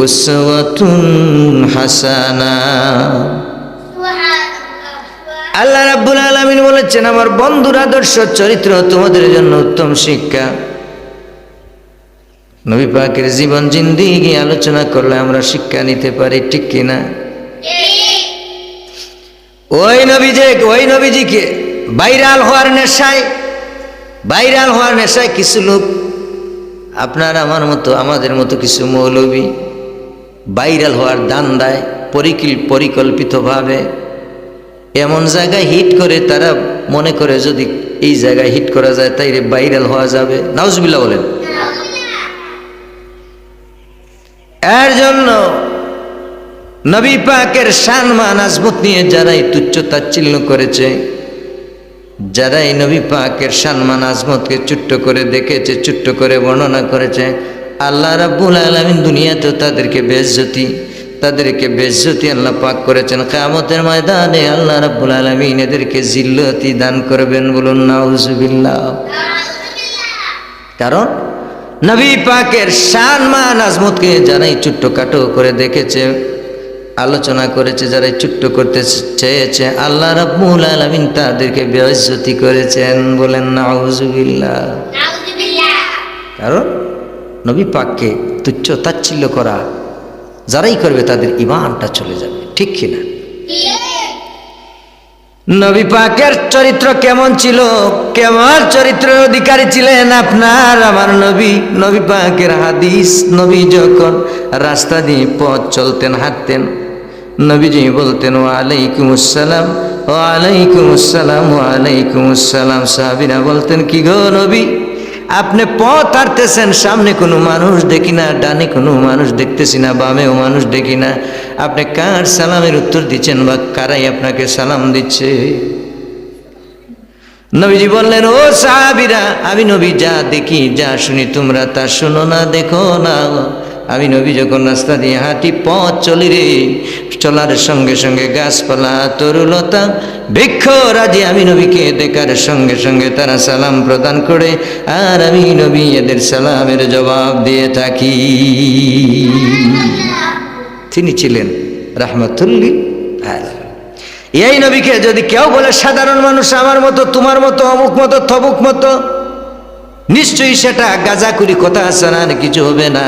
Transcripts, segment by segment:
উসওয়াতুন হাসানা। আল্লাহ রাব্বুল আলামিন বলেছেন, আমার বন্ধুর আদর্শ চরিত্র তোমাদের জন্য উত্তম শিক্ষা। নবী পাকের জীবন জিন্দেগি আলোচনা করলে আমরা শিক্ষা নিতে পারি, ঠিক কিনা? ওই নবীজিকে ভাইরাল হওয়ার নেশায় কিছু লোক, আপনার আমার মতো আমাদের মতো কিছু মৌলবী ভাইরাল হওয়ার দান্দায় পরিকল্পিতভাবে এমন জায়গায় হিট করে, তারা মনে করে যদি এই জায়গায় হিট করা যায় তাইলে ভাইরাল হওয়া যাবে। নাউজুবিল্লাহ বলেন। এর জন্য নবী পাকের সম্মান আজমত নিয়ে যারাই তুচ্ছ তাচ্ছিল্য করেছে, যারাই নবী পাকের সম্মান আজমতকে ছোট্ট করে দেখেছে, ছোট্ট করে বর্ণনা করেছে, আল্লাহ রাব্বুল আলামিন দুনিয়াতেও তাদেরকে বেইজ্জতি আল্লাহ পাক করেছেন। কিয়ামতের ময়দানে আল্লাহ রাব্বুল আলামিন এদেরকে জিল্লতি দান করবেন। বলুন নাউজুবিল্লাহ। কারণ নবী পাকের সম্মান আজমতকে যারাই ছোট্টখাটো করে দেখেছে, আলোচনা করেছে, যারাই ছোট্ট করতে চেয়েছে, আল্লাহ রাব্বুল আলামিন তাদেরকে বেইজ্জতি করেছেন। বলেন নাউজুবিল্লাহ। কারণ নবী পাককে তুচ্ছ তাচ্ছিল্য করা যারাই করবে তাদের ঈমানটা চলে যাবে, ঠিক কিনা? নবী পাকের চরিত্র কেমন ছিল, কেমন চরিত্রের অধিকারী ছিলেন আপনার আমার নবী পাকের হাদিস, নবী যখন রাস্তা দিয়ে পথ চলতেন, হাঁটতেন, নবীজি বলতেন ওয়ালাইকুমুস সালাম, ওয়ালাইকুমুস সালাম, ওয়ালাইকুমুস সালাম। সাহাবীরা বলতেন, কি গো নবী, আপনি পথ হাঁটতেছেন, সামনে কোনো মানুষ দেখি না, ডানে কোনো মানুষ দেখতেছি না, বামেও মানুষ দেখি না, আপনি কার সালামের উত্তর দিচ্ছেন বা কারাই আপনাকে সালাম দিচ্ছে? নবীজি বললেন, ও সাহাবীরা, আমি নবী যা দেখি যা শুনি তোমরা তা শোনো না, দেখো না। আমি নবী যখন রাস্তা দিয়ে হাঁটি, পথ চলি রে, চলার সঙ্গে সঙ্গে গাছপালা, তরুলতা, বৃক্ষরাজি আমি নবীকে দেখার সঙ্গে সঙ্গে তারা সালাম প্রদান করে, আর আমি নবী এদের সালামের জবাব দিয়ে থাকি। তিনি ছিলেন রাহমাতুল লিল আলামিন। এই নবীকে যদি কেউ বলে সাধারণ মানুষ, আমার মতো, তোমার মতো, অমুক মতো, থবুক মতো, নিশ্চয়ই সেটা গাঁজাখুরি কথা আছে, না কিছু হবে না।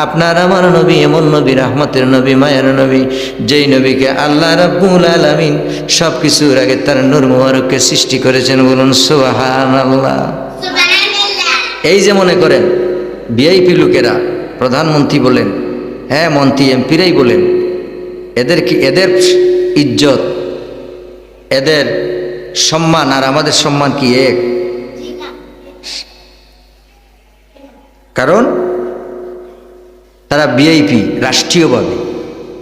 আপনার আমার নবী এমন নবী, রহমতের নবী, মায়ের নবী, যেই নবীকে আল্লাহ রাব্বুল আলামিন সব কিছুর আগে তার নূর মুবারককে সৃষ্টি করেছেন। বলুন সুবহানাল্লাহ। এই যে মনে করেন ভিআইপি লোকেরা, প্রধানমন্ত্রী বলেন, হ্যাঁ মন্ত্রী এমপিরাই বলেন, এদের ইজ্জত, এদের সম্মান আর আমাদের সম্মান কি এক? কারণ তারা ভিআইপি, রাষ্ট্রীয়ভাবে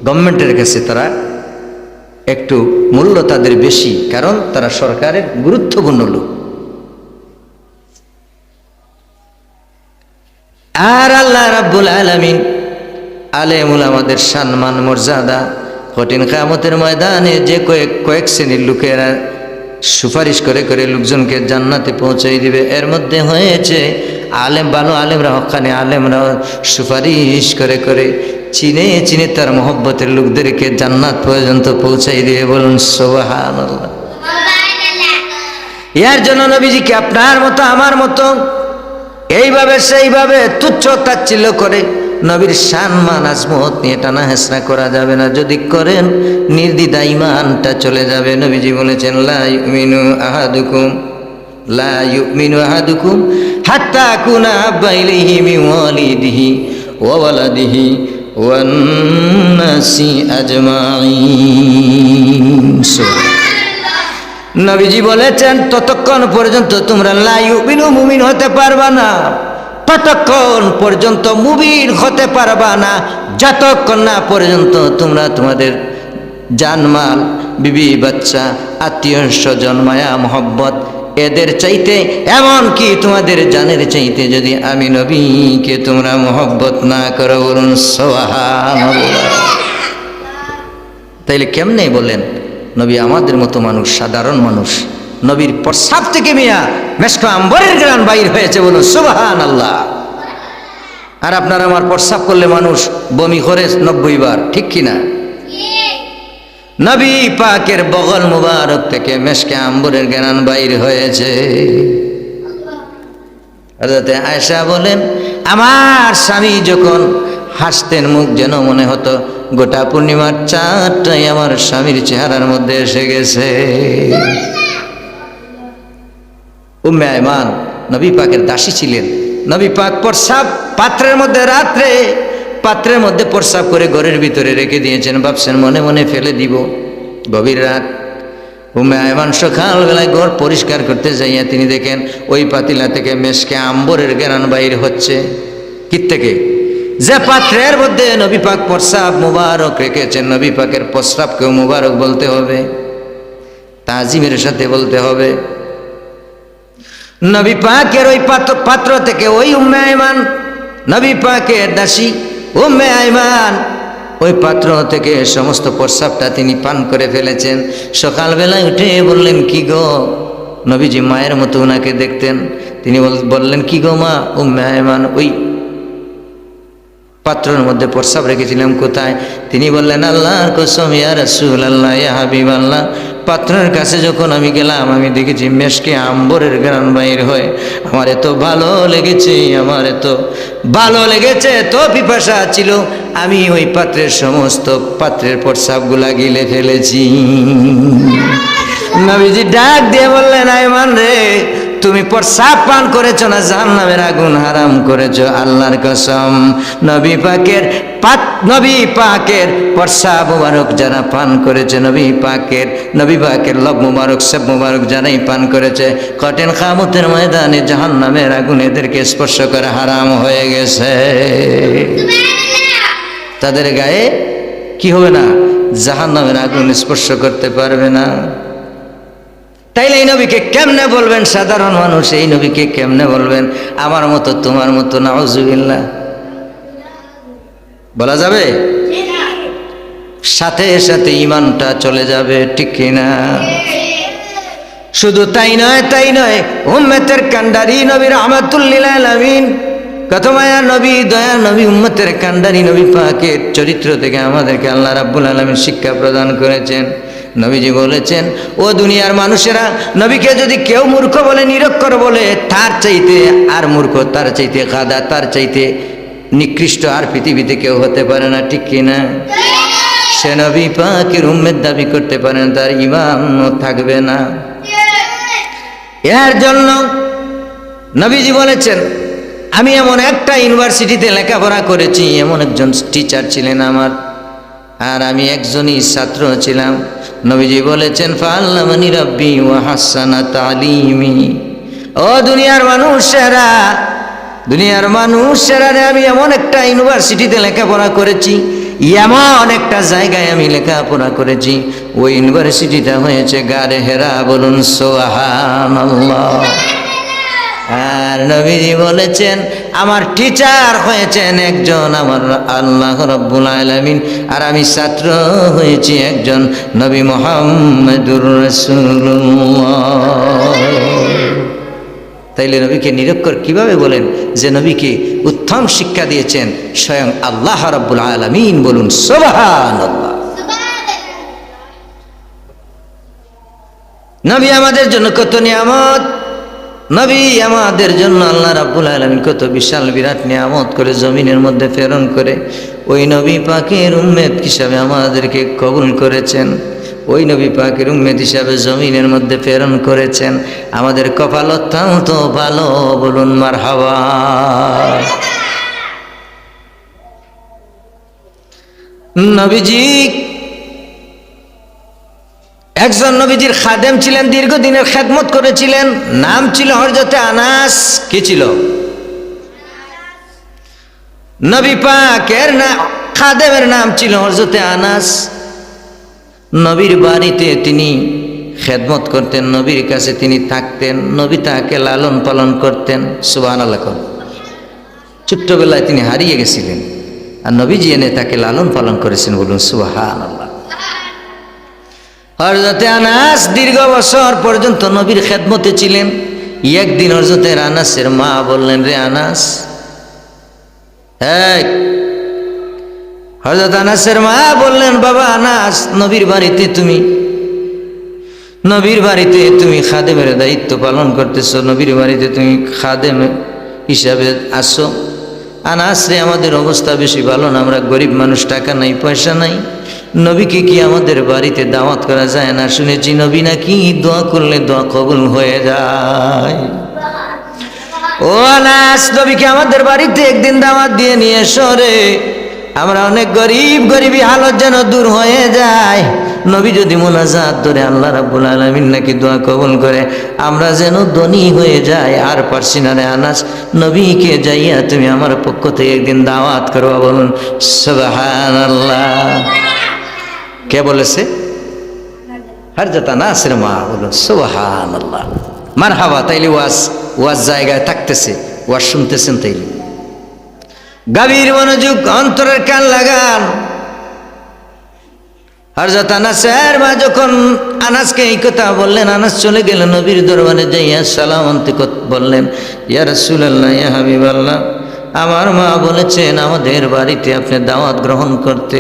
গভর্নমেন্টের কাছে তারা একটু মূল্য তাদের বেশি, কারণ তারা সরকারের গুরুত্বপূর্ণ লোক। আর আল্লাহ রাব্বুল আলামিন আলেম উলামাদের সম্মান মর্যাদা কঠিন কিয়ামতের ময়দানে যে কয়েক শ্রেণীর লোকেরা সুপারিশ করে করে লোকজনকে জান্নাতে পৌঁছাই দিবে, এর মধ্যে হয়েছে আলেম, ভালো আলেমরা, হক্কানি আলেমরা সুপারিশ করে করে চিনে চিনে তার মহব্বতের লোকদেরকে জান্নাত পর্যন্ত পৌঁছাই দিবে। বলুন সুবহানাল্লাহ। এর জন্য নবীজিকে আপনার মতো আমার মতো এইভাবে সেইভাবে তুচ্ছ তাচ্ছিল্য করে নবীর সম্মান আজমত নিয়ে টানা হেসরা করা যাবে না। যদি করেন নির্দ্বিধায় ঈমানটা চলে যাবে। নবীজি বলেছেন, লা ইউমিনু আহাদুকুম হাত্তা আকুনা আহাব্বা ইলাইহি মিন ওয়ালিদিহি ওয়া ওয়ালাদিহি ওয়ান নাসি আজমাইন। নবীজি বলেছেন, ততক্ষণ পর্যন্ত তোমরা লা ইউমিনু, মুমিন হতে পারবা না, ততক্ষণ পর্যন্ত মুমিন হতে পারবা না যতক্ষণ না পর্যন্ত তোমরা তোমাদের জানমাল, বিবি বাচ্চা, আত্মীয় স্বজন, মায়া মহব্বত এদের চাইতে, এমন কি তোমাদের জানের চাইতে যদি আমি নবীকে তোমরা মহব্বত না করো। বলুন সুবহানাল্লাহ। তাইলে কেমনে বলেন নবী আমাদের মতো মানুষ, সাধারণ মানুষ, নবীর প্রস্রাব থেকে মিয়া মেশক আম্বরের গ্রান বাইর হয়েছে। বলুন সুবহানাল্লাহ। আর আপনার আমার প্রস্রাব করলে মানুষ বমি করে 90 বার, ঠিক কিনা? নবী পাকের বগল মুবারক থেকে মেশকে আম্বরের ঘ্রাণ বাইর হয়েছে। হযরতে আয়েশা বলেন, আমার স্বামী যখন হাসতেন মুখ যেন মনে হতো গোটা পূর্ণিমার চাঁদটাই আমার স্বামীর চেহারার মধ্যে এসে গেছে। উম্মে আয়মান নবী পাকের দাসী ছিলেন। নবী পাক প্রস্রাব পাত্রের মধ্যে, রাত্রে পাত্রের মধ্যে প্রস্রাব করে ঘরের ভিতরে রেখে দিয়েছেন, ভাবছেন মনে মনে ফেলে দিব। গভীর রাত, উম্মে আয়মান সকালবেলায় ঘর পরিষ্কার করতে যাইয়া তিনি দেখেন ওই পাতিলা থেকে মেশকে আম্বরের ঘ্রাণ বাইর হচ্ছে। কি থেকে? যে পাত্রের মধ্যে নবী পাক প্রস্রাব মুবারক রেখেছেন। নবী পাকের প্রস্রাবকেও মুবারক বলতে হবে, তাজিমের সাথে বলতে হবে। নবী পাকের ওই পাত্র থেকে ওই উম্মে আয়মান, নবী পাকের দাসী উম্মে আয়মান, ওই পাত্র থেকে সমস্ত প্রস্রাবটা তিনি পান করে ফেলেছেন। সকালবেলায় উঠে বললেন, কি গো? নবীজি মায়ের মতো ওনাকে দেখতেন। তিনি বললেন, কি গো মা? উম্মে আয়মান, ওই পাত্রের মধ্যে প্রস্রাব রেখেছিলাম, কোথায়? তিনি বললেন, আল্লাহর কসম ইয়া রাসূলুল্লাহ, ইয়া হাবিবাল্লাহ, পাত্রের কাছে যখন আমি গেলাম আমি দেখেছি মেশকে আম্বরের ঘ্রাণ বাইর হয়। আমার এত ভালো লেগেছে, আমার এত ভালো লেগেছে, এত পিপাসা ছিল, আমি ওই পাত্রের সমস্ত পাত্রের প্রস্রাবগুলা গিলে ফেলেছি। নবীজি ডাক দিয়ে বললেন, আয়মান রে, তুমি প্রস্রাব পান করেছো না জাহান্নামের আগুন হারাম করেছো? আল্লাহর কসম, নবী পাকের প্রস্রাব মুবারক যারা পান করেছে, নবী পাকের লব মুবারক সব মুবারক যারাই পান করেছে, কঠিন কিয়ামতের ময়দানে জাহান্নামের আগুন এদেরকে স্পর্শ করা হারাম হয়ে গেছে। তাদের গায়ে কি হবে না? জাহান্নামের আগুন স্পর্শ করতে পারবে না। তাইলে এই নবীকে কেমনে বলবেন? সাধারণ মানুষ এই নবীকে কেমনে বলবেন আমার মতো তোমার মতো? নাউজুবিল্লাহ, বলা যাবে? সাথে সাথে ঈমানটা চলে যাবে, ঠিক কিনা? শুধু তাই নয়, উম্মতের কান্ডারি নবী রাহমাতুল লিল আলামিন, কত মায়া নবী, দয়া নবী, উম্মতের কান্ডারি নবী পাকের চরিত্র থেকে আমাদেরকে আল্লাহ রাব্বুল আলামিন শিক্ষা প্রদান করেছেন। নবীজি বলেছেন, ও দুনিয়ার মানুষেরা, নবীকে যদি কেউ মূর্খ বলে, নিরক্ষর বলে, তার চাইতে আর মূর্খ, তার চাইতে গাধা, তার চাইতে নিকৃষ্ট আর পৃথিবীতে কেউ হতে পারে না, ঠিক কিনা? সে নবী পাকের উম্মত দাবি করতে পারে না, তার ঈমানও থাকবে না। এর জন্য নবীজি বলেছেন, আমি এমন একটা ইউনিভার্সিটিতে লেখাপড়া করেছি, এমন একজন টিচার ছিলেন আমার, আর আমি একজনই ছাত্র ছিলাম। নবীজি বলেছেন, ফাআল্লামানি রাব্বি ওয়া হাসানা তালিমি। ও দুনিয়ার মানুষেরা, আমি এমন একটা ইউনিভার্সিটিতে লেখাপড়া করেছি, এমন একটা জায়গায় আমি লেখাপড়া করেছি, ওই ইউনিভার্সিটিটা হয়েছে গারে হেরা। বলুন সুবহানাল্লাহ। আর নবীজি বলেছেন, আমার টিচার হয়েছেন একজন আমার আল্লাহ রাব্বুল আলামিন, আর আমি ছাত্র হয়েছি একজন নবী মুহাম্মদুর রাসূলুল্লাহ। তাইলে নবীকে নিরক্ষর কিভাবে বলেন? যে নবীকে উত্তম শিক্ষা দিয়েছেন স্বয়ং আল্লাহ রাব্বুল আলামিন। বলুন সুবহানাল্লাহ। নবী আমাদের জন্য কত নিয়ামত, নবী আমাদের জন্য আল্লাহ রাব্বুল আলামিন কত বিশাল বিরাট নিয়ামত করে জমিনের মধ্যে প্রেরণ করে ওই নবী পাকের উম্মত হিসাবে আমাদেরকে কবুল করেছেন। ওই নবী পাকের উম্মত হিসাবে জমিনের মধ্যে প্রেরণ করেছেন। আমাদের কপাল অত্যন্ত ভালো। বলুন মারহাবা। নবীজি একজন নবীজির খাদেম ছিলেন, দীর্ঘদিনের খেদমত করেছিলেন, নাম ছিল হযরতে আনাস। কি ছিল? নবী পাকের খাদেমের নাম ছিল হযরতে আনাস। নবীর বাড়িতে তিনি খেদমত করতেন, নবীর কাছে তিনি থাকতেন, নবী তাকে লালন পালন করতেন। সুবহানাল্লাহ। ছোট্টবেলায় তিনি হারিয়ে গেছিলেন আর নবীজি এনে তাকে লালন পালন করেছেন। বলুন সুবহানাল্লাহ। হযরতে আনাস দীর্ঘ বছর পর্যন্ত নবীর খেদমতে ছিলেন। একদিন হযরতে আনাসের মা বললেন, রে আনাস, এক হযরত আনাসের মা বললেন, বাবা আনাস, নবীর বাড়িতে তুমি খাদেমের দায়িত্ব পালন করতেছো, নবীর বাড়িতে তুমি খাদেম হিসাবে আসো। আনাস রে, আমাদের অবস্থা বেশি ভালো না, আমরা গরিব মানুষ, টাকা নাই পয়সা নাই, নবীকে কি আমাদের বাড়িতে দাওয়াত করা যায় না? শুনেছি নবী নাকি দোয়া করলে দোয়া কবুল হয়ে যায়। ও আনাস, নবীকে আমাদের বাড়িতে একদিন দাওয়াত দিয়ে নিয়ে এসো রে, আমরা অনেক গরিবই হালত যেন দূর হয়ে যায়। নবী যদি মোনাজাত ধরে আল্লাহ রাব্বুল আলামিন নাকি দোয়া কবুল করে, আমরা যেন ধনী হয়ে যাই। আর পারছি না রে আনাস, নবীকে যাইয়া তুমি আমার পক্ষ থেকে একদিন দাওয়াত করবা। বলুন সুবহানাল্লাহ। কে বলেছে? হযরত আনাসের মা। বলুন সুবহানাল্লাহ, মারহাবা। তাইলে ওয়াজ জায়গায় থাকতেছে, ওয়াজ শুনতেছেন। তাইলে গভীর মনোযোগ, অন্তরের কান লাগান। হযরত আনাসের মা যখন আনাসকে এই কথা বললেন, আনাস চলে গেলেন নবীর দরবারে, যাইয়া সালাম আনতে বললেন, ইয়া রাসূলুল্লাহ, ইয়া হাবিবাল্লাহ, আমার মা বলেছেন আমাদের বাড়িতে আপনি দাওয়াত গ্রহণ করতে।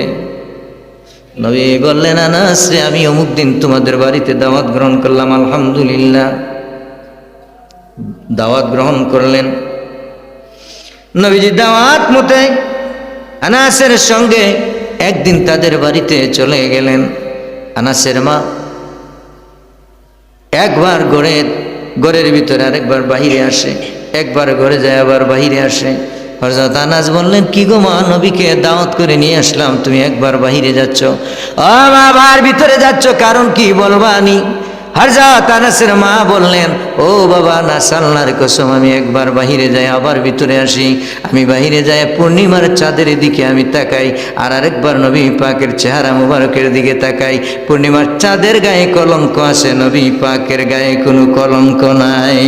নবী বললেন, আনাস রে, আমি অমুক দিন তোমাদের বাড়িতে দাওয়াত গ্রহণ করলাম, আলহামদুলিল্লাহ। দাওয়াত গ্রহণ করলেন। নবীজি দাওয়াত মতে আনাসের সঙ্গে একদিন তাদের বাড়িতে চলে গেলেন। আনাসের মা একবার ঘরের ভিতরে, আরেকবার বাহিরে আসে, একবার ঘরে যায় আবার বাহিরে আসে। হযরত আনাস বললেন, কি গো মা, নবীকে দাওয়াত করে নিয়ে আসলাম, তুমি একবার বাহিরে যাচ্ছ, আবার ভিতরে যাচ্ছ, কারণ কি বলবানি? হযরত আনাসের মা বললেন, ও বাবা আনাস, আল্লাহর কসম, আমি একবার বাহিরে যাই আবার ভিতরে আসি। আমি বাহিরে যাই পূর্ণিমার চাঁদের দিকে আমি তাকাই, আর আরেকবার নবী পাকের চেহারা মুবারকের দিকে তাকাই। পূর্ণিমার চাঁদের গায়ে কলঙ্ক আছে, নবী পাকের গায়ে কোনো কলঙ্ক নাই।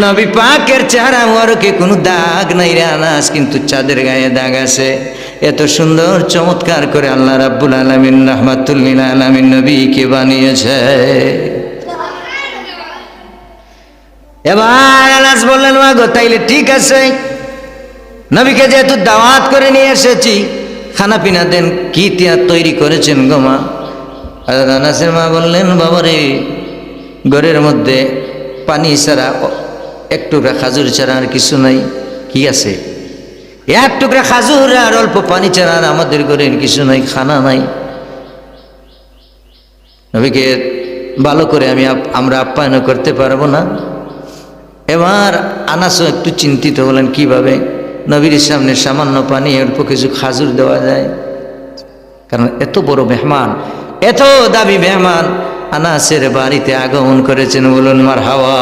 নবী পাকের চেহারা মুবারকে কোনো দাগ নাই রে আনাস, কিন্তু চাঁদের গায়ে দাগ আছে। এত সুন্দর চমৎকার করে আল্লাহ রাব্বুল আলামিন রাহমাতুল লিল আলামিন নবীকে বানিয়েছে। এবার আনাস বললেন, মা গো, তাইলে ঠিক আছে, নবীকে যেহেতু দাওয়াত করে নিয়ে এসেছি, খানা পিনা দেন, কি তৈরি করেছেন গো মা? আনাসের মা বললেন, বাবারে, ঘরের মধ্যে পানি ছাড়া, এক টুকরা খাজুর ছাড়া আর কিছু নাই। কি আছে? এক টুকরা খাজুর আর অল্প পানি ছাড়া আর আমাদের ঘরের কিছু নাই, খানা নাই। নবীকে ভালো করে আমরা আপ্যায়ন করতে পারবো না। এবার আনাসও একটু চিন্তিত হলেন, কিভাবে নবীর সামনে সামান্য পানি, অল্প কিছু খাজুর দেওয়া যায়। কারণ এত বড় মেহমান, এত দামি মেহমান আনাসের বাড়িতে আগমন করেছেন। বলুন মারহাবা।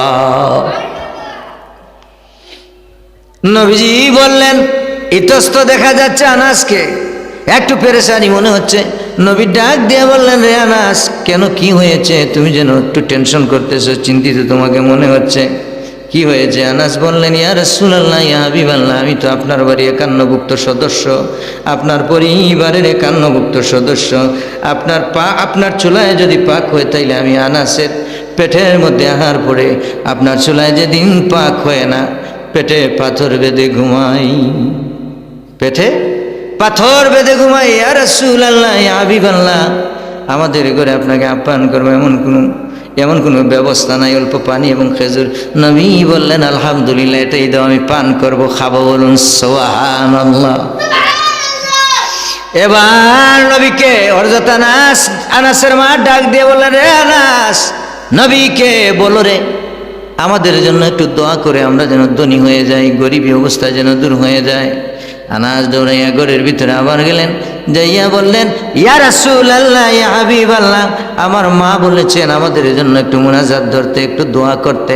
নবীজি বললেন, ইতস্ত দেখা যাচ্ছে আনাসকে, একটু পেরেশানি মনে হচ্ছে। নবী ডাক দিয়ে বললেন, রে আনাস, কেন, কি হয়েছে? তুমি যেন একটু টেনশন করতেছো, চিন্তিত তোমাকে মনে হচ্ছে, কি হয়েছে? আনাস বললেন, ইয়া রাসূলুল্লাহ, ইয়া হাবিবাল্লাহ, আমি তো আপনার বাড়ির একান্নভুক্ত সদস্য, আপনার পরিবারের একান্নভুক্ত সদস্য। আপনার চুলায় যদি পাক হয়, তাইলে আমি আনাসের পেটের মধ্যে আহার পড়ে আপনার চুলায় যেদিন পাক হয় না, পেটে পাথর বেঁধে ঘুমাই, পেটে পাথর বেঁধে ঘুমাই। ইয়া রাসূলুল্লাহ, ইয়া হাবিবাল্লাহ, আমাদের ঘরে আপনাকে আপ্যায়ন করবো এমন কোনো ব্যবস্থা নাই, অল্প পানি এবং খেজুর। নবী বললেন, আলহামদুলিল্লাহ, এটাই দাও, আমি পান করবো, খাবো। বলুন সুবহানাল্লাহ। এবার নবীকে হযরত আনাসের মা ডাক দিয়ে বললেন, রে আনাস, নবীকে বলো রে, আমাদের জন্য একটু দোয়া করে আমরা যেন ধনী হয়ে যাই, গরিবী অবস্থা যেন দূর হয়ে যায়। আনাস দৌড়াইয়া ঘরের ভিতরে আবার গেলেন, যাইয়া বললেন, ইয়া রাসূলুল্লাহ, ইয়া হাবিবাল্লাহ, আমার মা বলেছেন আমাদের জন্য একটু মুনাজাত ধরতে, একটু দোয়া করতে।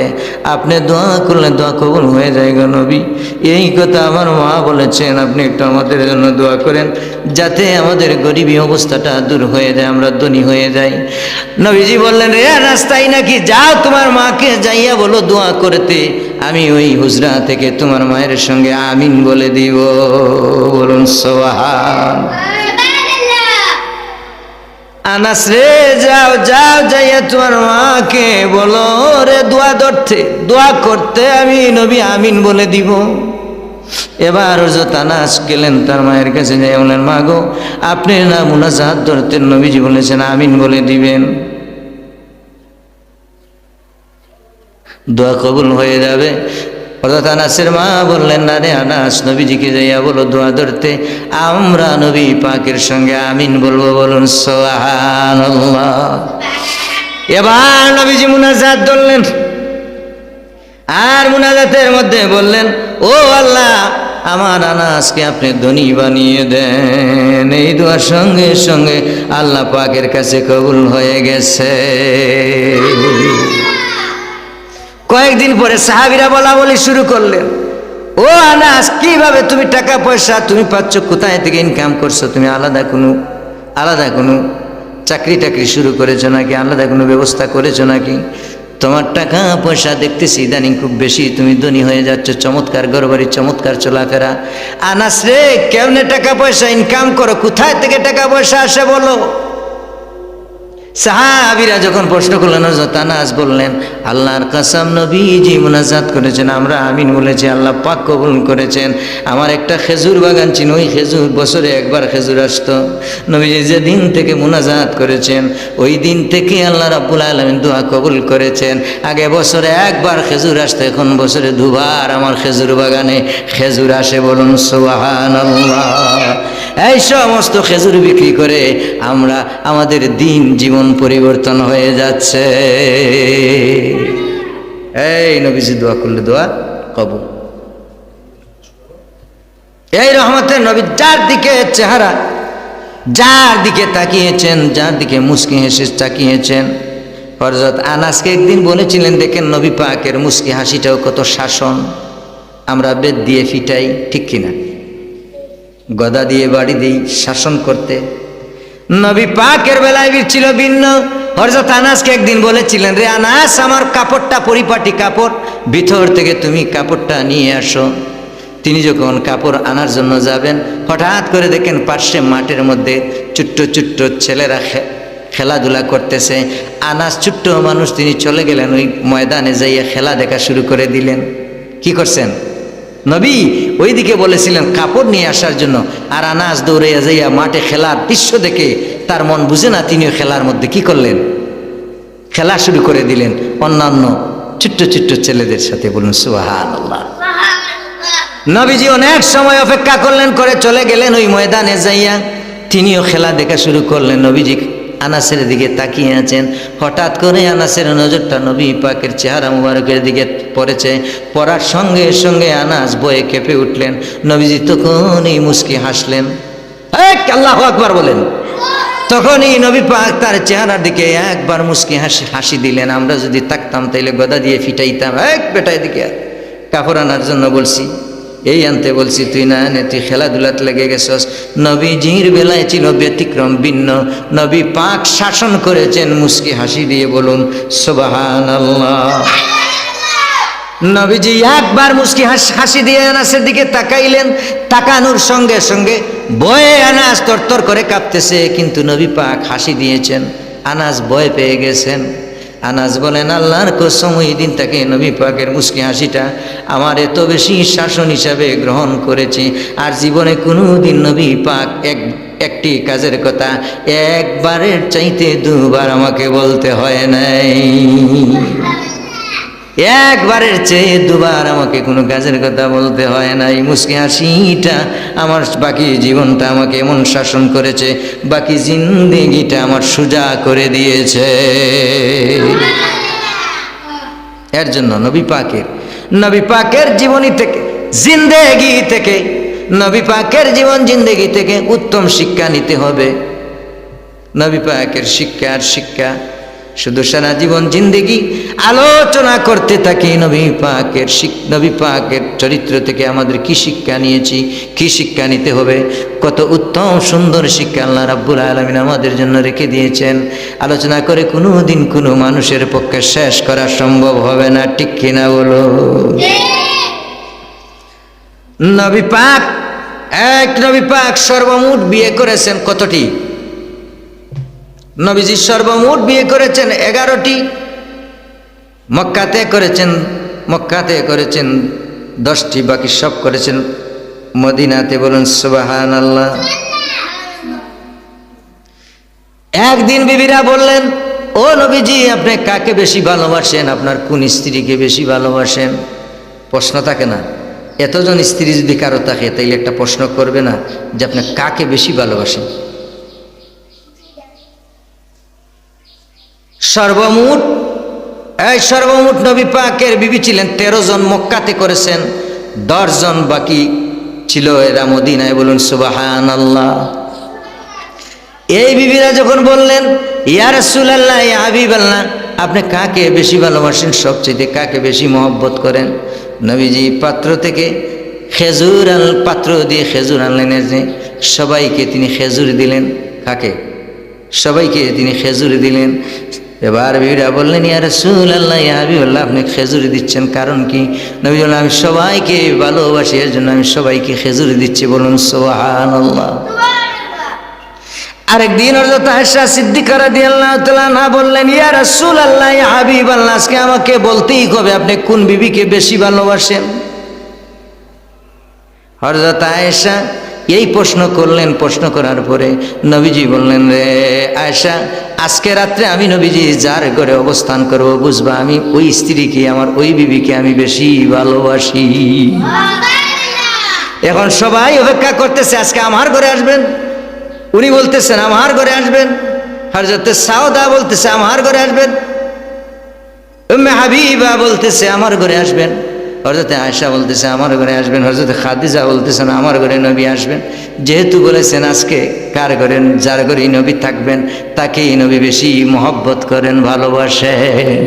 আপনি দোয়া করলে দোয়া কবুল হয়ে যায় গো নবী, এই কথা আমার মা বলেছেন, আপনি একটু আমাদের জন্য দোয়া করেন, যাতে আমাদের গরিবী অবস্থাটা দূর হয়ে যায়, আমরা ধনী হয়ে যাই। নবীজি বললেন, রে আনাস, তাই নাকি? যাও, তোমার মাকে যাইয়া বলো দোয়া করতে, আমি ওই হুজরা থেকে তোমার মায়ের সঙ্গে আমিন বলে দিব। বলুন সুবহান। আনাস রে, যাও যাইয়া তোমার মাকে বলো রে দোয়া করতে, আমি নবী আমিন বলে দিব। এবার হযরত আনাস গেলেন তার মায়ের কাছে, যাই বলেন, মা গো, আপনি না মুনাজাত ধরতেন, নবীজি বলেছেন আমিন বলে দিবেন, দোয়া কবুল হয়ে যাবে। হযরত আনাসের মা বললেন, না রে আনাস, নবীজিকে যাইয়া বলো দোয়া ধরতে, আমরা নবী পাকের সঙ্গে আমিন বলবো, বলুন সুবহানাল্লাহ। এবার নবীজি মুনাজাত ধরলেন, আর মুনাজাতের মধ্যে বললেন, ও আল্লাহ, আমার আনাসকে আপনি ধনী বানিয়ে দেন। এই দোয়ার সঙ্গে সঙ্গে আল্লাহ পাকের কাছে কবুল হয়ে গেছে। কয়েকদিন পরে সাহাবীরা বলা বলি শুরু করলেন, ও আনাস, কিভাবে তুমি টাকা পয়সা তুমি পাচ্ছ, কোথায় থেকে ইনকাম করছো? তুমি আলাদা কোনো চাকরি টাকরি শুরু করেছো নাকি? আলাদা কোনো ব্যবস্থা করেছো নাকি? তোমার টাকা পয়সা দেখতেছি ইদানিং খুব বেশি, তুমি ধনী হয়ে যাচ্ছ, চমৎকার ঘরবাড়ি, চমৎকার চলাফেরা। আনাস রে, কেমনে টাকা পয়সা ইনকাম করো? কোথায় থেকে টাকা পয়সা আসে বলো? সাহাবীরা যখন প্রশ্ন করলেন, হযরত আনাস বললেন, আল্লাহর কসম, নবীজি মুনাজাত করেছেন, আমরা আমিন বলেছি, আল্লাহ পাক কবুল করেছেন। আমার একটা খেজুর বাগান ছিল, ওই খেজুর বছরে একবার খেজুর আসতো। নবীজি যেদিন থেকে মুনাজাত করেছেন, ওই দিন থেকে আল্লাহ রাব্বুল আলামিন দোয়া কবুল করেছেন। আগে বছরে একবার খেজুর আসতো, এখন বছরে দুবার আমার খেজুর বাগানে খেজুর আসে, বলুন সুবহানাল্লাহ। এই সমস্ত খেজুর বিক্রি করে আমরা আমাদের দিন জীবন পরিবর্তন হয়ে যাচ্ছে। এই নবীজি দোয়া করলে দোয়া কবুল। এই রহমতের নবী, যার দিকে চেহারা, যার দিকে তাকিয়েছেন, যার দিকে মুস্কি হেসে তাকিয়েছেন। হযরত আনাসকে একদিন বলেছিলেন, দেখেন নবী পাকের মুস্কি হাসিটাও কত শাসন, আমরা বেদ দিয়ে ফিটাই, ঠিক কিনা? গদা দিয়ে বাড়ি দিই শাসন করতে। নবী পাকের বেলায় ছিল ভিন্ন। হযরত আনাসকে একদিন বলেছিলেন, রে আনাস, আমার কাপড়টা পরিপাটি কাপড়, ভিতর থেকে তুমি কাপড়টা নিয়ে আসো। তিনি যখন কাপড় আনার জন্য যাবেন, হঠাৎ করে দেখেন পার্শ্বে মাঠের মধ্যে ছোট্ট ছোট্ট ছেলেরা খেলাধুলা করতেছে। আনাস ছোট্ট মানুষ, তিনি চলে গেলেন ওই ময়দানে যাইয়া খেলা দেখা শুরু করে দিলেন। কি করছেন? নবী ওইদিকে বলেছিলেন কাপড় নিয়ে আসার জন্য, আর আনাস দৌড়াইয়া যাইয়া মাঠে খেলার দৃশ্য দেখে তার মন বুঝে না, তিনিও খেলার মধ্যে কি করলেন? খেলা শুরু করে দিলেন অন্যান্য ছোট্ট ছোট্ট ছেলেদের সাথে, বলুন সুবহানাল্লাহ। নবীজি অনেক সময় অপেক্ষা করলেন, করে চলে গেলেন ওই ময়দানে যাইয়া, তিনিও খেলা দেখা শুরু করলেন। নবীজি আনাসের দিকে তাকিয়ে আছেন। হঠাৎ করে আনাসের নজরটা নবী পাকের চেহারা মুবারকের দিকে পড়েছে। পড়ার সঙ্গে সঙ্গে আনাস ভয়ে কেঁপে উঠলেন। নবীজি তখনই মুস্কি হাসলেন, আল্লাহু আকবার বলেন। তখনই নবী পাক তার চেহারার দিকে একবার মুস্কি হাসি দিলেন। আমরা যদি থাকতাম তাইলে গদা দিয়ে ফিটাইতাম। বেটা এদিকে কাপড় আনার জন্য বলছি, এই আনতে বলছি, তুই না আনে, তুই খেলাধুলাতে লেগে গেছস। নবীজির বেলায় ছিল ব্যতিক্রম, ভিন্ন। নবী পাক শাসন করেছেন মুস্কি হাসি দিয়ে, বলুন সুবহানাল্লাহ। নবীজি একবার মুস্কি হাসি দিয়ে আনাসের দিকে তাকাইলেন। তাকানোর সঙ্গে সঙ্গে ভয়ে আনাস তরতর করে কাঁপতেছে, কিন্তু নবী পাক হাসি দিয়েছেন। আনাস ভয় পেয়ে গেছেন। আনাস বলেন, আল্লাহর কসম, ওই দিন তাকে নবী পাকের মুস্কি হাসিটা আমার এত বেশি শাসন হিসাবে গ্রহণ করেছি। আর জীবনে কোনো দিন নবী পাক একটি কাজের কথা একবারের চাইতে দুবার আমাকে বলতে হয় নাই। একবারের চেয়ে দুবার আমাকে কোনো কাজের কথা বলতে হয় নাই। মুস্কি হাসিটা আমার বাকি জীবনটা আমাকে এমন শাসন করেছে, বাকি জিন্দেগিটা আমার সোজা করে দিয়েছে। এর জন্য নবী পাকের জীবনী থেকে, জিন্দেগি থেকে, নবী পাকের জীবন জিন্দেগি থেকে উত্তম শিক্ষা নিতে হবে। নবী পাকের শিক্ষা শুধু সারা জীবন জিন্দেগি আলোচনা করতে থাকি নবী পাকের চরিত্র থেকে আমাদের কি শিক্ষা নিয়েছি, কি শিক্ষা নিতে হবে, কত উত্তম সুন্দর শিক্ষা আল্লাহ রাব্বুল আলামিন আমাদের জন্য রেখে দিয়েছেন। আলোচনা করে কোনো দিন কোনো মানুষের পক্ষে শেষ করা সম্ভব হবে না, ঠিক কিনা বলো? নবী পাক সর্বমোট বিয়ে করেছেন কতটি? নবীজি সর্বমোট বিয়ে করেছেন 11টি। মক্কাতে করেছেন 10টি, বাকি সব করেছেন মদিনাতে। বলুন সুবহানাল্লাহ। একদিন বিবিরা বললেন, ও নবীজি, আপনি কাকে বেশি ভালোবাসেন? আপনার কোন স্ত্রীকে বেশি ভালোবাসেন? প্রশ্ন থাকে না? এতজন স্ত্রী যদি কারো থাকে তাইলে একটা প্রশ্ন করবে না যে আপনি কাকে বেশি ভালোবাসেন? সর্বমোট নবী পাকের বিবি ছিলেন 13 জন, মক্কাতে করেছেন 10 জন, বাকি ছিল এরা মদিনায়। বলুন সুবহানাল্লাহ। এই বিবিরা যখন বললেন, ইয়া রাসূলুল্লাহ, ইয়া হাবিবাল্লাহ, আপনি কাকে বেশি ভালোবাসেন, সবচেয়ে কাকে বেশি মহব্বত করেন? নবীজি পাত্র থেকে পাত্র দিয়ে খেজুর আনলেন, যে সবাইকে তিনি খেজুর দিলেন। কাকে? সবাইকে তিনি খেজুর দিলেন। এবার বিবিরা বললেন, ইয়া রাসূলুল্লাহ, ইয়া হাবিবাল্লাহ, আপনি খেজুর দিচ্ছেন কারণ কি? নবী বললেন, আমি সবাইকে ভালোবাসি, এর জন্য আমি সবাইকে খেজুর দিচ্ছি। বলুন সুবহানাল্লাহ। আরেকদিন হযরত আয়েশা সিদ্দিকা রাদিয়াল্লাহু তাআলা না বললেন, ইয়া রাসূলুল্লাহ, ইয়া হাবিবাল্লাহ, আজকে আমাকে বলতেই হবে আপনি কোন বিবিকে বেশি ভালোবাসেন? হযরত আয়েশা এই প্রশ্ন করলেন। প্রশ্ন করার পরে নবীজি বললেন, রে আয়েশা, আজকে রাত্রে আমি নবীজি যার ঘরে অবস্থান করব, বুঝবা আমি ওই স্ত্রীকে, আমার ওই বিবিকে আমি বেশি ভালোবাসি। এখন সবাই অপেক্ষা করতেছে আজকে আমার ঘরে আসবেন। উনি বলতেছেন আমার ঘরে আসবেন। হযরত সাউদা বলতেছে আমার ঘরে আসবেন। উম্মে হাবিবা বলতেছে আমার ঘরে আসবেন। হযরত আয়েশা বলতেছে আমার ঘরে আসবেন। হযরত খাদিজা বলতেছেন আমার ঘরে নবী আসবেন। যেহেতু বলেছেন আজকে কার ঘরে, যার ঘরেই নবী থাকবেন তাকেই নবী বেশি মহব্বত করেন, ভালোবাসেন।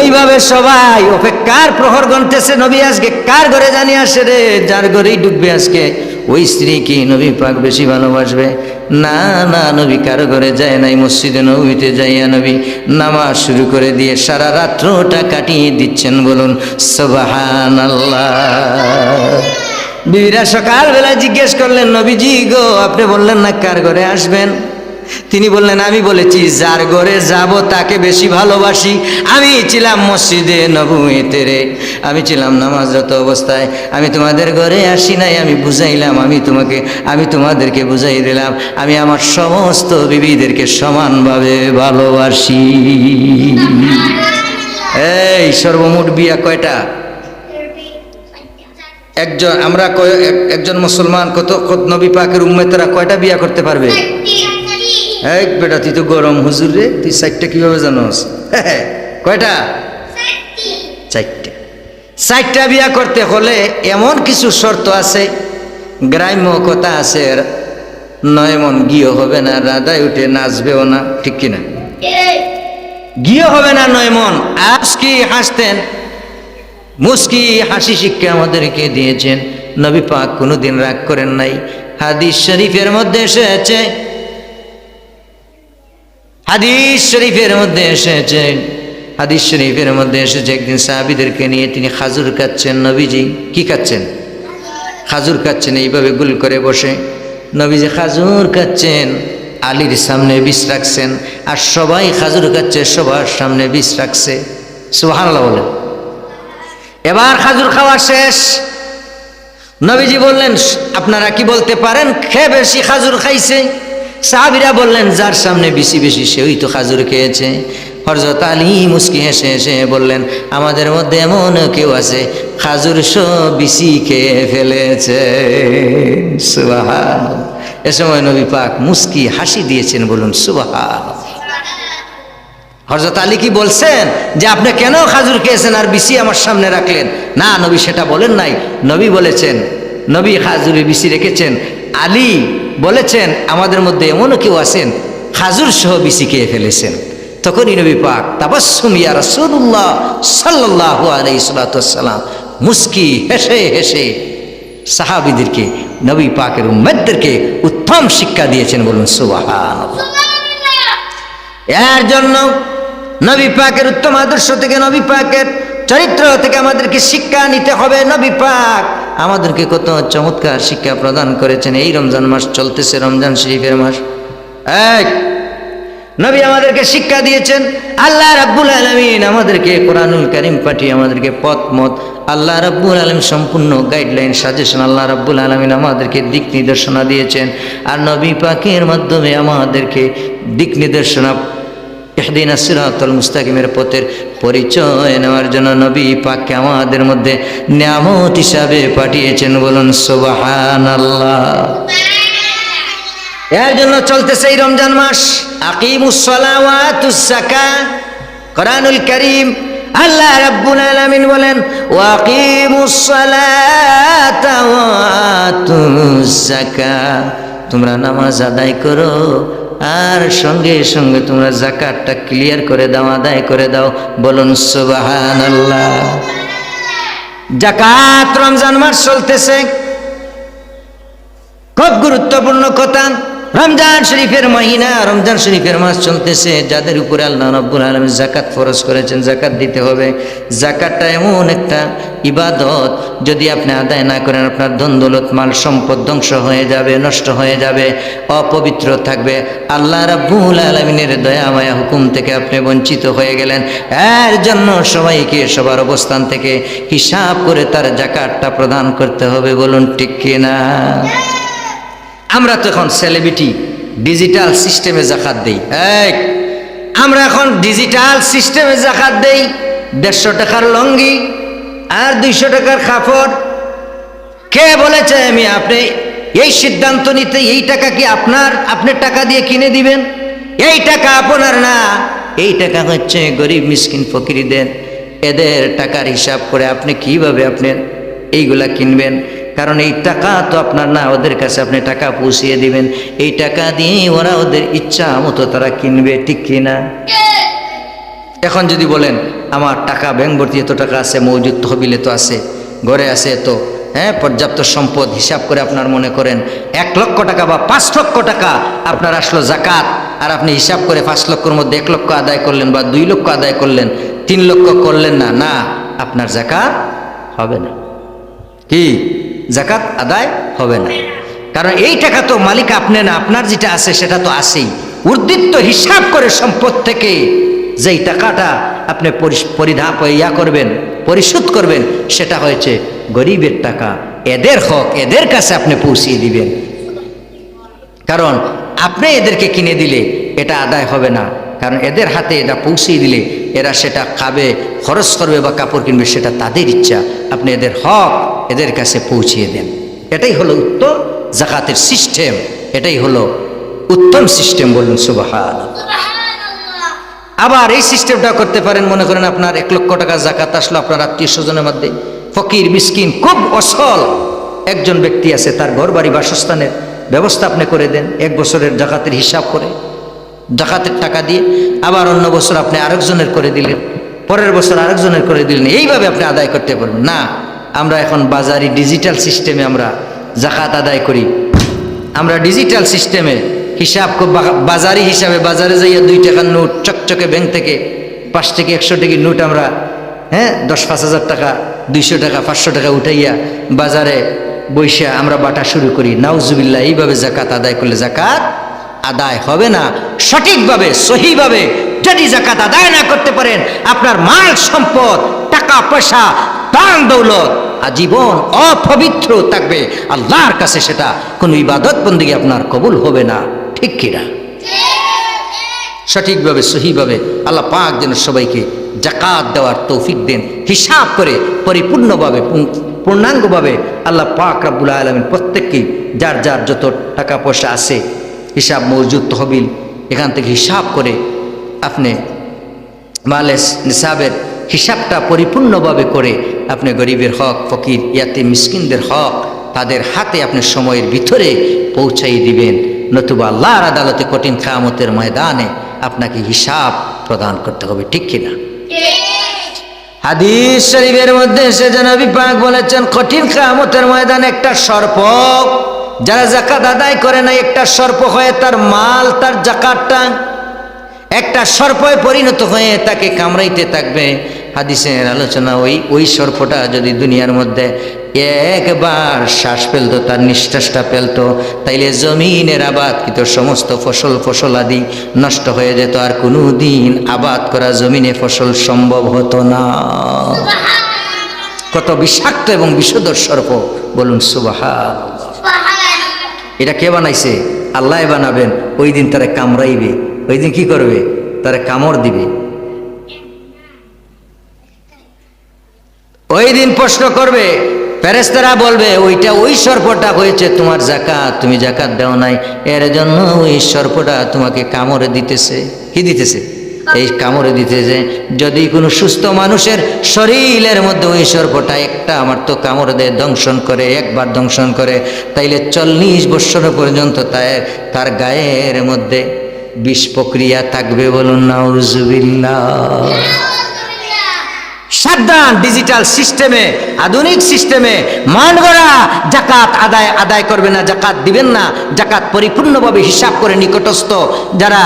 এইভাবে সবাই অপেক্ষার প্রহর গণতেছে, নবী আজকে কার ঘরে জানি আসে রে, যার ঘরেই ঢুকবে আজকে ওই স্ত্রীকে নবী পাক বেশি ভালোবাসবে। না না, নবী কারো ঘরে যায় নাই, মসজিদে নববীতে যাইয়া নবী নামাজ শুরু করে দিয়ে সারা রাত্রটা কাটিয়ে দিচ্ছেন। বলুন সুবহানাল্লাহ। বিবিরা সকালবেলা জিজ্ঞেস করলেন, নবীজি গো, আপনি বললেন না কার ঘরে আসবেন? তিনি বললেন, আমি বলেছি যার ঘরে যাব তাকে বেশি ভালোবাসি। আমি ছিলাম মসজিদে নববীতে রে, আমি ছিলাম নামাজরত অবস্থায়, আমি তোমাদের ঘরে আসি নাই, আমি বুঝাইলাম, আমি তোমাদেরকে বুঝাই দিলাম, আমি আমার সমস্ত বিবিদেরকে সমানভাবে ভালোবাসি। এই সর্বমোট বিয়া কয়টা? একজন মুসলমান কত নবী পাকের উম্মতেরা কয়টা বিয়া করতে পারবে? এক বেটা, তুই তো গরম হুজুর রে, তুই 4টা কিভাবে জানোস? কয়টা? 4টা বিয়া করতে হলে এমন কিছু শর্ত আছে, গ্রাম্য কথা আছে, 9 মন গিয়ে হবে না, রাধায় উঠে নাচবেও না, ঠিক কিনা? গিয়ে হবে না 9 মন। আজকে হাসতেন, মুস্কি হাসি শিক্ষা আমাদেরকে দিয়েছেন। নবী পাক কোনোদিন রাগ করেন নাই। হাদিস শরীফের মধ্যে এসেছে, হাদিস শরীফের মধ্যে এসেছে একদিন সাহাবীদেরকে নিয়ে তিনি খাজুর খাচ্ছেন। নবীজি কি খাচ্ছেন? খাজুর খাচ্ছেন, এইভাবে গুল করে বসে নবীজি খাজুর খাচ্ছেন। আলীর সামনে বিষ রাখছেন, আর সবাই খাজুর খাচ্ছে, সবার সামনে বিষ রাখছে। সুবহানাল্লাহ বলে। এবার খাজুর খাওয়া শেষ। নবীজি বললেন, আপনারা কি বলতে পারেন কে বেশি খাজুর খাইছে? সাহাবীরা বললেন, যার সামনে বেশি বেশি সেই তো খাজুর খেয়েছে। হযরত আলী মুস্কি হেসে হেসে বললেন, আমাদের মধ্যে এমন কেউ আছে খাজুর সব বেশি খেয়ে ফেলেছে। সুবহানাল্লাহ। এ সময় নবী পাক মুস্কি হাসি দিয়েছেন। বলুন সুবহানাল্লাহ। হযরত আলী কি বলছেন যে আপনি কেন খাজুর খেয়েছেন আর বিসি আমার সামনে রাখলেন? না, নবী সেটা বলেন নাই। নবী বলেছেন, নবী খাজুরে বিসি রেখেছেন। আলী বলেছেন, আমাদের মধ্যে এমনও কেউ আছেন খাজুর সহ বিসি খেয়ে ফেলেছেন। তখনই নবী পাক তাবাসসুম ইয়া রাসূলুল্লাহ সাল্লাল্লাহু আলাইহি সাল্লাম মুস্কি হেসে হেসে সাহাবীদেরকে, নবী পাকের উম্মতদেরকে উত্তম শিক্ষা দিয়েছেন। বলুন সুবহানাল্লাহ। এর জন্য নবী পাকের উত্তম আদর্শ থেকে, নবী পাকের চরিত্র থেকে আমাদেরকে শিক্ষা নিতে হবে। নবী পাক আমাদেরকে কত চমৎকার শিক্ষা প্রদান করেছেন। এই রমজান মাস চলতেছে, রমজান শরীফের মাস। নবী আমাদেরকে শিক্ষা দিয়েছেন, আল্লাহ রাব্বুল আলামিন আমাদেরকে কোরআনুল কারীম পাঠিয়ে আমাদেরকে পথ মত আল্লাহ রাব্বুল আলামিন সম্পূর্ণ গাইডলাইন সাজেশন আল্লাহ রাব্বুল আলামিন আমাদেরকে দিক নির্দেশনা দিয়েছেন। আর নবী পাকের মাধ্যমে আমাদেরকে দিক নির্দেশনা ইহদিনাস সিরাতাল মুস্তাকিমের পথের পরিচয় নেওয়ার জন্য নবী পাককে আমাদের মধ্যে নিয়ামত হিসাবে পাঠিয়েছেন। বলুন সুবহানাল্লাহ। এর জন্য চলতেছে এই রমজান মাস। আকিমুস সালাহ ওয়া আতুস যাকাত, কোরআনুল কারীম আল্লাহ রাব্বুল আলামিন বলেন ওয়া আকিমুস সালাতা ওয়া আতুস যাকাত, তোমরা নামাজ আদায় করো আর সঙ্গে সঙ্গে তোমরা যাকাতটা ক্লিয়ার করে দাও, আদায় করে দাও। বলুন সুবহানাল্লাহ। যাকাত রমজান মাস চলতেছে, খুব গুরুত্বপূর্ণ কথা। রমজান শরীফের মহিনা, রমজান শরীফের মাস চলতেছে, যাদের উপরে আল্লাহ রাব্বুল আলামিন যাকাত ফরজ করেছেন, যাকাত দিতে হবে। যাকাতটা এমন একটা ইবাদত, যদি আপনি আদায় না করেন আপনার ধন দৌলত মাল সম্পদ ধ্বংস হয়ে যাবে, নষ্ট হয়ে যাবে, অপবিত্র থাকবে। আল্লাহ রাব্বুল আলামিনের দয়া মায়া হুকুম থেকে আপনি বঞ্চিত হয়ে গেলেন। এর জন্য সবাইকে সবার অবস্থান থেকে হিসাব করে তার যাকাতটা প্রদান করতে হবে। বলুন ঠিক কিনা? আমরা তো এখন সেলিব্রিটি, ডিজিটাল সিস্টেমে যাকাত দেই। আমরা এখন ডিজিটাল সিস্টেমে যাকাত দেই। 150 টাকার লঙ্গি আর 200 টাকার কাপড়। কে বলেছে আমি আপনি এই সিদ্ধান্ত নিতে? এই টাকা কি আপনার? আপনি টাকা দিয়ে কিনে দিবেন? এই টাকা আপনার না, এই টাকা হচ্ছে গরিব মিসকিন ফকিরদের। এদের টাকার হিসাব করে আপনি কিভাবে আপনি এইগুলা কিনবেন? কারণ এই টাকা তো আপনার না, ওদের কাছে আপনি টাকা পৌঁছিয়ে দিবেন। এই টাকা দিয়ে ওরা ওদের ইচ্ছা মতো তারা কিনবে, ঠিক কিনা? এখন যদি বলেন আমার টাকা ব্যাংক ভর্তি এত টাকা আছে, মজুদ তহবিলে তো আছে, ঘরে আছে তো পর্যাপ্ত সম্পদ, হিসাব করে আপনার মনে করেন 1 লক্ষ টাকা বা 5 লক্ষ টাকা আপনার আসলো যাকাত, আর আপনি হিসাব করে 5 লক্ষের মধ্যে 1 লক্ষ আদায় করলেন বা 2 লক্ষ আদায় করলেন, 3 লক্ষ করলেন না, না, আপনার যাকাত হবে না। কি? যাকাত আদায় হবে না। কারণ এই টাকা তো মালিক আপনি না, আপনার যেটা আছে সেটা তো আছেই। উর্দিত হিসাব করে সম্পদ থেকে যেই টাকাটা আপনি পরিশোধ করবেন সেটা হয়েছে গরিবের টাকা। এদের হক এদের কাছে আপনি পৌঁছিয়ে দিবেন। কারণ আপনি এদেরকে কিনে দিলে এটা আদায় হবে না, কারণ এদের হাতে এটা পৌঁছিয়ে দিলে এরা সেটা খাবে, খরচ করবে বা কাপড় কিনবে, সেটা তাদের ইচ্ছা। আপনি এদের হক এদের কাছে পৌঁছিয়ে দেন। এটাই হলো উত্তম যাকাতের সিস্টেম, এটাই হলো উত্তম সিস্টেম। বলুন সুবহানাল্লাহ। আবার এই সিস্টেমটা করতে পারেন, মনে করেন আপনার 1 লক্ষ টাকা যাকাত আসলো, আপনার আত্মীয় স্বজনের মধ্যে ফকির মিসকিন খুব অসল একজন ব্যক্তি আছে, তার ঘর বাড়ি বাসস্থানের ব্যবস্থা আপনি করে দেন 1 বছরের যাকাতের হিসাব করে, যাকাতের টাকা দিয়ে। আবার অন্য বছর আপনি আরেকজনের করে দিলেন, পরের বছর আরেকজনের করে দিলেন। এইভাবে আপনি আদায় করতে পারবেন না। আমরা এখন বাজারি ডিজিটাল সিস্টেমে আমরা যাকাত আদায় করি। আমরা ডিজিটাল সিস্টেমে হিসাব, বাজারি হিসাবে বাজারে যাইয়া 2 টাকার নোট চকচকে ব্যাংক থেকে 5 থেকে 100 টাকার নোট আমরা 10-5 হাজার টাকা, 200 টাকা, 500 টাকা উঠাইয়া বাজারে বৈশা আমরা বাটা শুরু করি। নাউজুবিল্লাহ। এইভাবে যাকাত আদায় করলে যাকাত আদায় হবে না। সঠিকভাবে সহিভাবে যদি যাকাত আদায় না করতে পারেন, আপনার মাল সম্পদ, টাকা পয়সা, দান দৌলত আজীবন অপবিত্র থাকবে। আল্লাহর কাছে সেটা কোনো ইবাদত বন্দেগী আপনার কবুল হবে না, ঠিক কিনা? সঠিকভাবে সহিভাবে আল্লাহ পাক যেন সবাইকে যাকাত দেওয়ার তৌফিক দেন। হিসাব করে পরিপূর্ণভাবে পূর্ণাঙ্গভাবে আল্লাহ পাক রব্বুল আলামিন প্রত্যেককেই যার যার যত টাকা পয়সা আছে হিসাব মওজুদ তহবিল, এখান থেকে হিসাব করে আপনি মালেস নিসাবের হিসাবটা পরিপূর্ণভাবে করে আপনি গরিবের হক, ফকির, ইয়াতিম, মিসকিনদের হক তাদের হাতে আপনি সময়ের ভিতরে পৌঁছাই দিবেন। নতুবা আল্লাহর আদালতে কঠিন কিয়ামতের ময়দানে আপনাকে হিসাব প্রদান করতে হবে, ঠিক কিনা? হাদিস শরীফের মধ্যে এসেছে, নবী পাক বলেছেন কঠিন কিয়ামতের ময়দানে একটা সর্প, যারা যাকাত আদায় করে না, একটা সর্প হয়ে তার মাল, তার যাকাতটা একটা সর্পে পরিণত হয়ে তাকে কামড়াইতে থাকবে। হাদিসের আলোচনা, ওই সর্পটা যদি দুনিয়ার মধ্যে একবার শ্বাস ফেলতো, তার নিঃশ্বাসটা ফেলতো, তাইলে জমিনের আবাদকৃত সমস্ত ফসলাদি নষ্ট হয়ে যেত, আর কোনো দিন আবাদ করা জমিনে ফসল সম্ভব হতো না। কত বিষাক্ত এবং বিষধর সর্প, বলুন সুবহানাল্লাহ। এটা কে বানাইছে? আল্লাহ বানাবেন। ওই দিন তারা কামড়াইবে, ওই দিন কি করবে? তারা কামড় দিবে। ওই দিন প্রশ্ন করবে, ফেরেশতারা বলবে ওইটা ওই সর্পটা হয়েছে তোমার যাকাত, তুমি যাকাত দাও নাই, এর জন্য ওই সর্পটা তোমাকে কামড়ে দিতেছে। কি দিতেছে? এই কামড়ে দিতেছে। যদি কোনো সুস্থ মানুষের শরীরের মধ্যে ওই সর্পটা একটা আমার তো কামড় দেয়, দংশন করে, একবার দংশন করে, তাইলে 40 বৎসর পর্যন্ত তার গায়ের মধ্যে বিষ প্রক্রিয়া থাকবে। বলুন নাউজুবিল্লাহ। সাবধান, ডিজিটাল সিস্টেমে, আধুনিক সিস্টেমে মান গড়া জাকাত আদায় করবে না, জাকাত দিবেন না। জাকাত পরিপূর্ণভাবে হিসাব করে নিকটস্থ যারা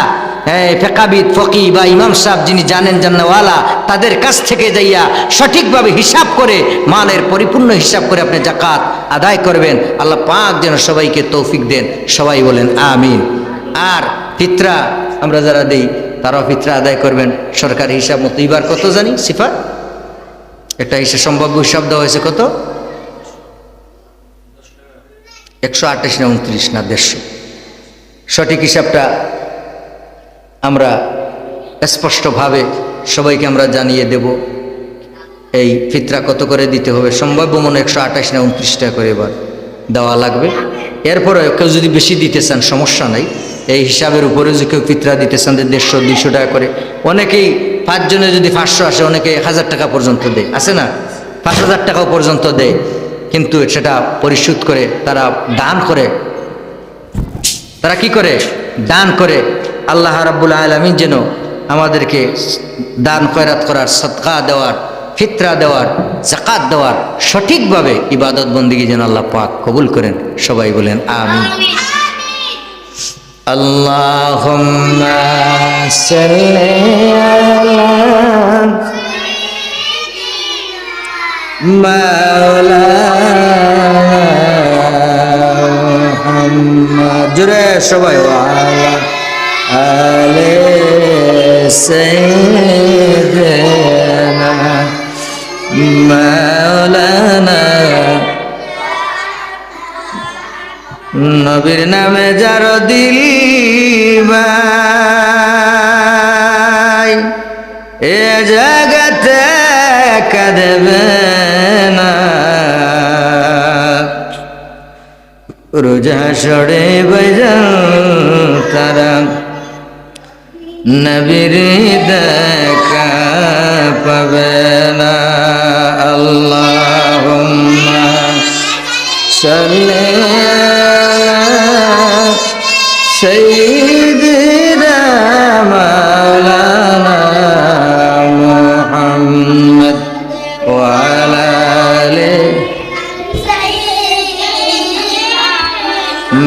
ফিকাহবিদ, ফকি বা ইমাম সাহেব যিনি জানেন জান্নাওয়ালা, তাদের কাছ থেকে যাইয়া সঠিকভাবে হিসাব করে মালের পরিপূর্ণ হিসাব করে আপনি জাকাত আদায় করবেন। আল্লাহ পাক যেন সবাইকে তৌফিক দেন। সবাই বলেন আমিন। আর ফিতরা আমরা যারা দেই তারাও ফিতরা আদায় করবেন সরকারি হিসাব মতো। এবার কত জানি সিফা একটা হিসাব, সম্ভাব্য হিসাব দেওয়া হয়েছে কত? 128 না 29 না 150। সঠিক হিসাবটা আমরা স্পষ্টভাবে সবাইকে আমরা জানিয়ে দেব। এই ফিতরা কত করে দিতে হবে, সম্ভাব্য মনে 128 না 29 টাকা করে এবার দেওয়া লাগবে। এরপরে কেউ যদি বেশি দিতে চান সমস্যা নাই, এই হিসাবের উপরে যদি কেউ ফিতরা দিতে চান 150-200 টাকা করে, অনেকেই 5 জনে যদি 500 আসে, অনেকে 1000 টাকা পর্যন্ত দেয়, আছে না? 5000 টাকাও পর্যন্ত দেয়, কিন্তু সেটা পরিশোধ করে তারা দান করে। তারা কি করে? দান করে। আল্লাহ রাব্বুল আলামিন যেন আমাদেরকে দান খয়রাত করার, সদকা দেওয়ার, ফিতরা দেওয়ার, যাকাত দেওয়ার সঠিকভাবে ইবাদত বন্দেগী যেন আল্লাহ পাক কবুল করেন। সবাই বলেন আমিন। আল্লাহুম্মা সাল্লি আলা মাওলানা মুহাম্মদ। জোরে সবাই ওয়ালা আলে সাইয়্যিদিনা মাওলানা। নবীর নামে যার দিল ভাই, এ জগতে কাঁদবে না, রোজা সরে বৈজান তারা নবীর দেখা পাবে না। আল্লাহুম্মা সাল্লি আলা সাইয়্যিদিনা মাওলানা মুহাম্মদ ওয়া আলা আলি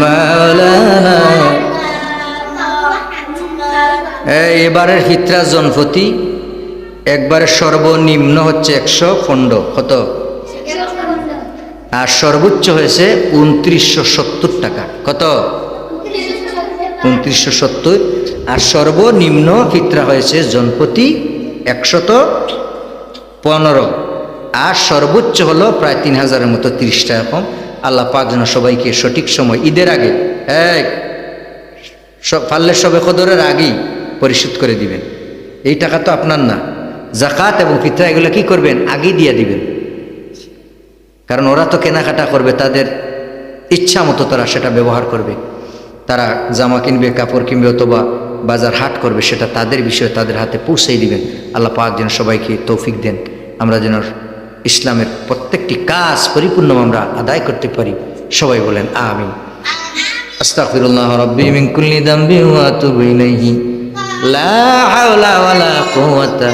মাওলানা। এবারের ফিতরা জনপ্রতি একবারে সর্বনিম্ন হচ্ছে 100 পণ্ড। কত? আর সর্বোচ্চ হয়েছে 2970 টাকা। কত? 2970। আর সর্বনিম্ন ফিতরা হয়েছে জনপ্রতি 115। আর সর্বোচ্চ হলো প্রায় 3000-এর মতো, 30 টাকা কম। আল্লাহ পাক যেন সবাইকে সঠিক সময় ঈদের আগে, পারলে সবে কদরের আগেই পরিশোধ করে দিবেন। এই টাকা তো আপনার না। যাকাত এবং ফিতরা এগুলো কি করবেন? আগেই দিয়ে দিবেন। কারণ ওরা তো কেনাকাটা করবে, তাদের ইচ্ছা মতো তারা সেটা ব্যবহার করবে। তারা জামা কিনবে, কাপড় কিনবে, অথবা বাজার হাট করবে, সেটা তাদের বিষয়, তাদের হাতে পৌঁছেই দিবেন। আল্লাহ পাক যেন সবাইকে তৌফিক দেন, আমরা যেন ইসলামের প্রত্যেকটি কাজ পরিপূর্ণ আমরা আদায় করতে পারি। সবাই বলেন আমিন। আস্তাগফিরুল্লাহ রাব্বি মিন কুল্লি যামবি ওয়া আতুবু ইলাইহি লা হাওলা ওয়ালা কুওয়াতা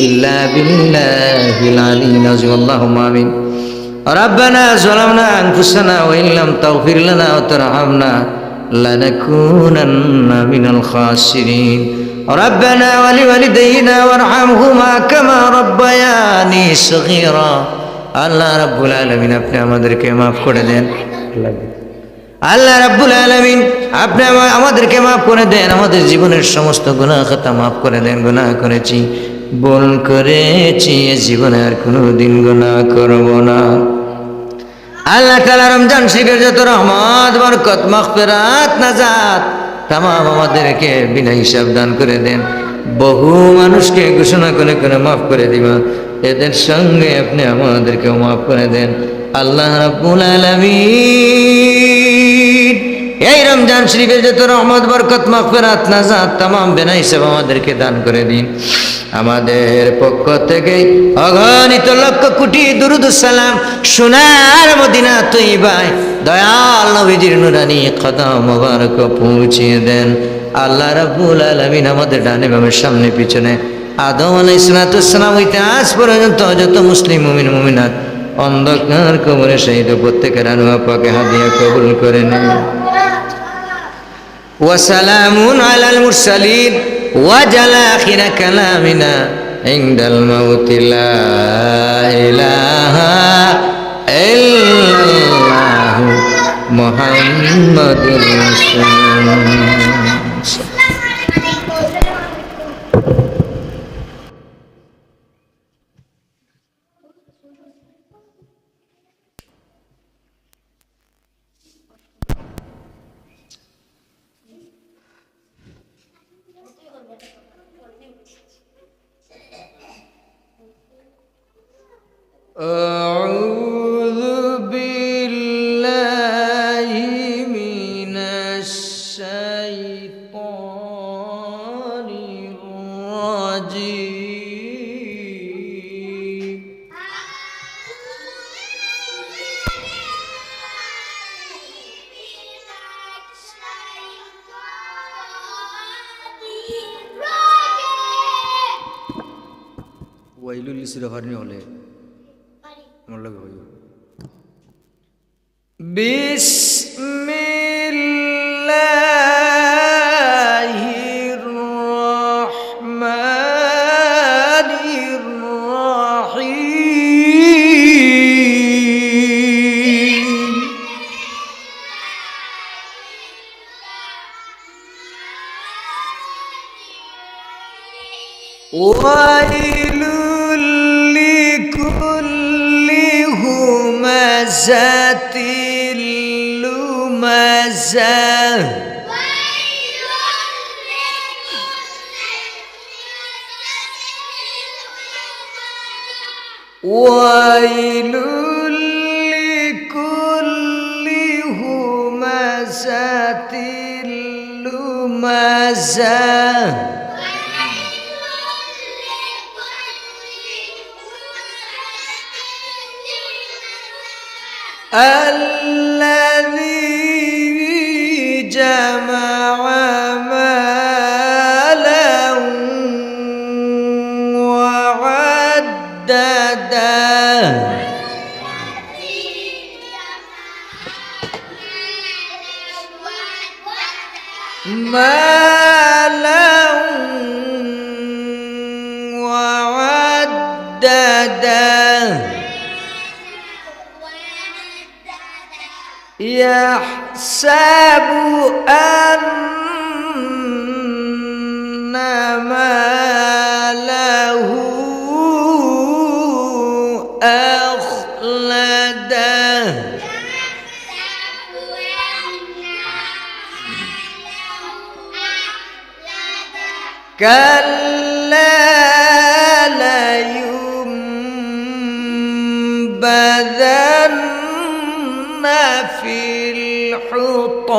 ইল্লা বিল্লাহিল আলিয়্যিল আযীম। আল্লাহুম্মা আমিন। রাব্বানা যালামনা আনফুসানা ওয়া ইল্লাম তাগফির লানা ওয়া তারহামনা লানাকুনান্না মিনাল খাসিরিন। ربنا ولوالدينا وارحمهما كما ربياني صغيرا আল্লাহ রাব্বুল আলামিন আপনি আমাদেরকে মাফ করে দেন। আল্লাহ রাব্বুল আলামিন আপনি আমাদেরকে মাফ করে দেন, আমাদের জীবনের সমস্ত গুনাহ খাতা মাফ করে দেন। গুনাহ করেছি, ভুল করেছি, জীবনে আর কোনোদিন গুনাহ করব না। আল্লাহ তাআলা রমজান শরীফের যত রহমত বরকত মাগফিরাত নাজাত তামাম আমাদেরকে বিনা হিসাব দান করে দেন। বহু মানুষকে ঘোষণা করে করে মাফ করে দিবা, এদের সঙ্গে আপনি আমাদেরকেও মাফ করে দেন। আল্লাহ রাব্বুল আলামিন এই রমজান শরীফের যত রহমত বরকত মাগফিরাত নাজাত তামাম বিনা হিসাব আমাদেরকে দান করে দিন। আমাদের পক্ষ থেকে অগণিত লক্ষ কোটি দুরূদ সালাম সোনার মদিনা তৈবায় দয়াল নবীজির নুরানি কদম মোবারক পৌঁছিয়ে দেন। আল্লাহ রাব্বুল আলামিন আমাদের ডানে বামে সামনে পিছনে আদম আলাইহিস সালাম হইতে আজ পর্যন্ত যত মুসলিম মুমিন মুমিনাত অন্ধকার কবরে শহীদ প্রত্যেকের আনুয়া পাকে হাদিয়া কবুল করে নেন। ওয়াসালামুন আলাল মুরসালিন ওয়াজাল আখির কালামিনা ইনদাল মাউতি লা ইলাহা ইল্লাল্লাহু মুহাম্মাদুর রাসূলুল্লাহ। أعوذ بالله من الشيطان الرجيم. ওয়াইলুল লিসরাফারনি হলে বিসমিল্লাহির রহমানির রহিম। ওয়াইলুল লিকুল্লি হুমাযাতিল লুমাযাহ। ওয়াইলুল লিকুল্লি হুমাযাতিল লুমাযাহ। الذي جمع مالا وعدده. مالا وعدده. يحسب أن ماله أخلده. كلا لينبذن في الحطمة.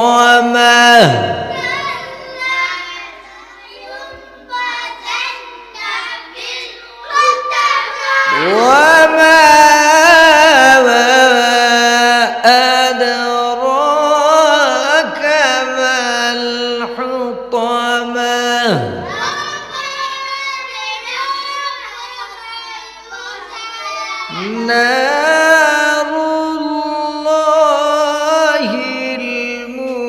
وما أدراك ما الحطمة. نار الله الموقدة.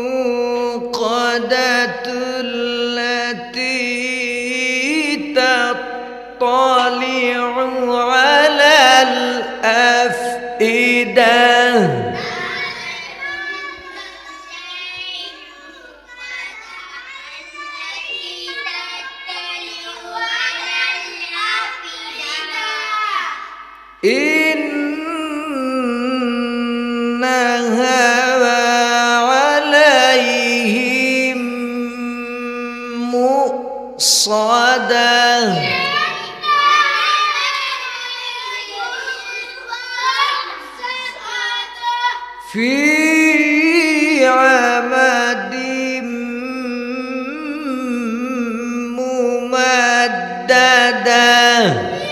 صدا في عمد ممددة